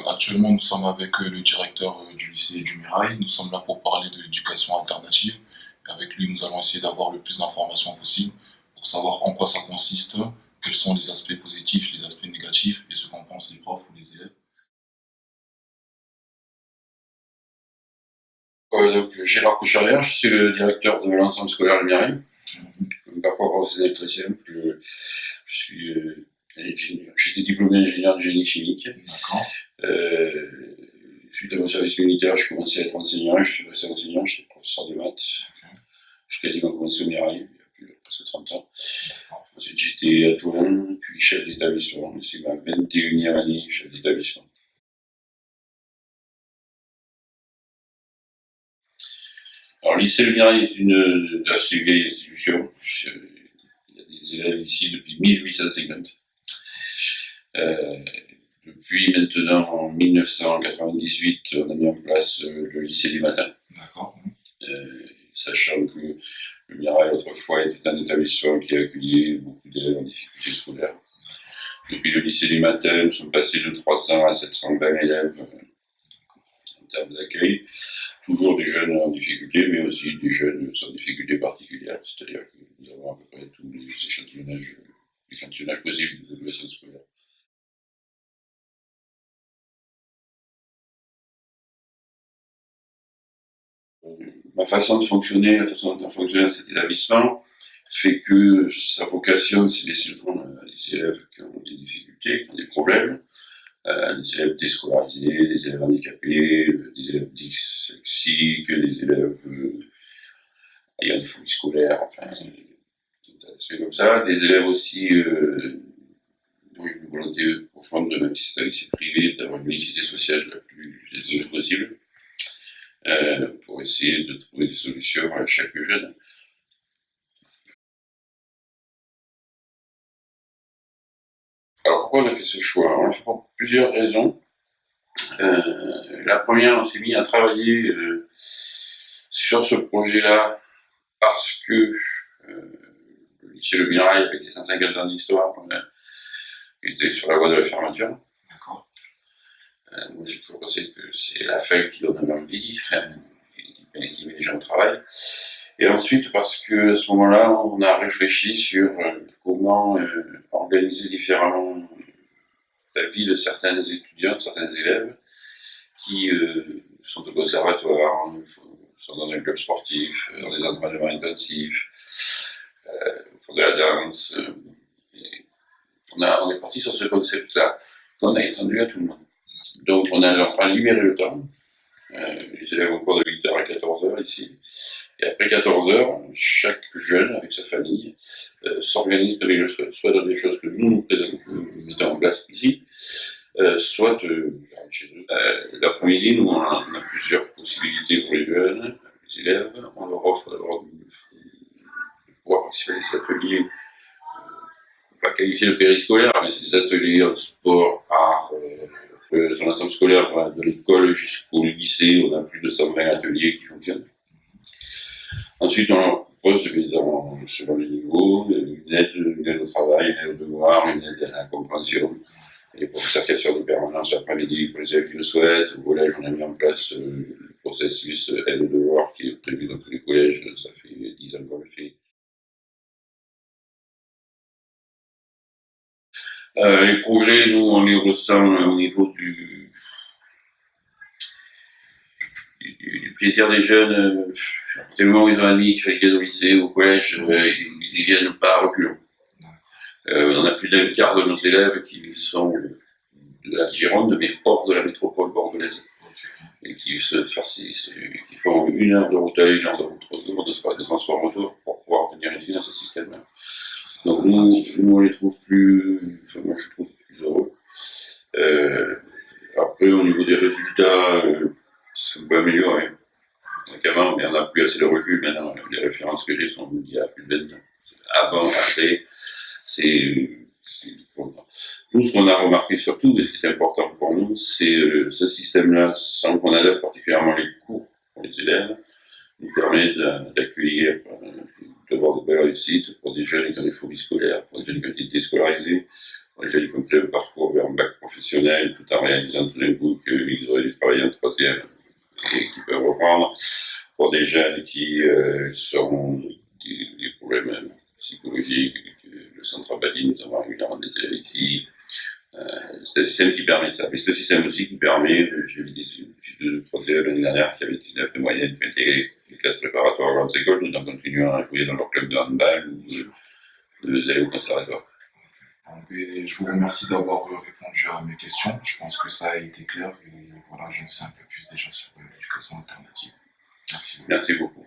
Actuellement, nous sommes avec le directeur du lycée du Mirail. Nous sommes là pour parler de l'éducation alternative. Et avec lui, nous allons essayer d'avoir le plus d'informations possible pour savoir en quoi ça consiste, quels sont les aspects positifs, les aspects négatifs et ce qu'en pensent les profs ou les élèves. Gérard Coucharière, je suis le directeur de l'ensemble scolaire Le Mirail. Mon parcours professionnel est très simple. Je suis j'étais diplômé ingénieur de génie chimique. D'accord. Suite à mon service militaire, j'ai commencé à être enseignant. Je suis resté enseignant, j'étais professeur de maths. Ok. J'ai quasiment commencé au Mirail, il y a presque 30 ans. D'accord. Ensuite, j'étais adjoint, puis chef d'établissement. C'est ma 21e année chef d'établissement. Alors, le lycée Le Mirail est une assez vieille institution. Il y a des élèves ici depuis 1850. Depuis maintenant, en 1998, on a mis en place le lycée du matin. D'accord. Sachant que le Mirail, autrefois, était un établissement qui accueillait beaucoup d'élèves en difficulté scolaire. Depuis le lycée du matin, nous sommes passés de 300 à 720 élèves en termes d'accueil. Toujours des jeunes en difficulté, mais aussi des jeunes sans difficulté particulière. C'est-à-dire que nous avons à peu près tous les échantillonnages possibles de l'éducation scolaire. Ma façon de fonctionner, la façon dont fonctionne cet établissement, fait que sa vocation, c'est laisser le temps à des élèves qui ont des difficultés, qui ont des problèmes, des élèves déscolarisés, des élèves handicapés, des élèves dyslexiques, des élèves ayant des phobies scolaires, enfin, tout un aspect comme ça, des élèves aussi dont j'ai une volonté profonde, même si c'est un lycée privé, d'avoir une mixité sociale la plus possible. Pour essayer de trouver des solutions à chaque jeune. Alors pourquoi on a fait ce choix? On l'a fait pour plusieurs raisons. La première, on s'est mis à travailler sur ce projet-là parce que le lycée Le Mirail, avec ses 150 ans d'histoire, était sur la voie de la fermeture. D'accord. Moi, j'ai toujours pensé que c'est la feuille qui donne l'envie, qui met les gens au travail. Et ensuite, parce que à ce moment-là, on a réfléchi sur comment organiser différemment la vie de certains étudiants, de certains élèves qui sont au conservatoire, sont dans un club sportif, dans des entraînements intensifs, font de la danse. On est parti sur ce concept-là, qu'on a étendu à tout le monde. Donc on a libéré le temps. Les élèves ont cours de 8h à 14h ici. Et après 14h, chaque jeune, avec sa famille, s'organise comme il le souhaite, soit dans des choses que nous mettons en place ici, soit chez eux. L'après-midi, nous, on a plusieurs possibilités pour les jeunes, les élèves. On leur offre d'abord de pouvoir participer à des ateliers, pas qualifiés de périscolaires, mais c'est des ateliers en sport, art, sur l'ensemble scolaire, de l'école jusqu'au lycée, on a plus de 120 ateliers qui fonctionnent. Ensuite, on leur propose, évidemment, selon les niveaux, une aide au travail, une aide au devoir, une aide à la compréhension. Et pour ça, qu'il y a sur des permanences l'après-midi pour les élèves qui le souhaitent. Au collège, on a mis en place le processus aide au devoir qui est prévu dans tous les collèges. Ça fait 10 ans qu'on le fait. Les progrès, nous, on les ressent au niveau du plaisir des jeunes. À partir du moment où ils ont un ami qui fait au lycée, au collège, ils y viennent pas à reculons. On a plus d'un quart de nos élèves qui sont de la Gironde, mais hors de la métropole bordelaise. Et qui farcissent, qui font 1 heure de route aller, 1 heure de route retour, de transport retour, pour pouvoir venir ici dans ce système-là. Donc nous, on les trouve plus, enfin moi je trouve plus heureux. Après, au niveau des résultats, c'est un peu amélioré. Qu'avant, mais on n'a plus assez de recul maintenant. Les références que j'ai sont d'il y a plus de 20 ans. Avant, après, nous, ce qu'on a remarqué surtout, et ce qui est important pour nous, c'est ce système-là, sans qu'on adapte particulièrement les cours pour les élèves, nous permet d'accueillir, d'avoir de belles réussites pour des jeunes qui ont des phobies scolaires, pour des jeunes qui ont été déscolarisés, pour des jeunes qui ont fait un parcours vers un bac professionnel. professionnels tout en réalisant tout d'un coup qu'ils auraient dû travailler en troisième et qui peuvent reprendre. Pour des jeunes qui ont des problèmes psychologiques, le centre Abadi, nous avons régulièrement des élèves ici. C'est un système qui permet ça. Mais c'est un système aussi qui permet, j'ai vu des études de troisième l'année dernière qui avaient 19 de moyenne, qui intégrer les classes préparatoires à grandes écoles, tout en continuant à jouer dans leur club de handball ou d'aller au conservatoire. Et je vous remercie d'avoir répondu à mes questions. Je pense que ça a été clair et voilà, j'en sais un peu plus déjà sur l'éducation alternative. Merci. Merci beaucoup.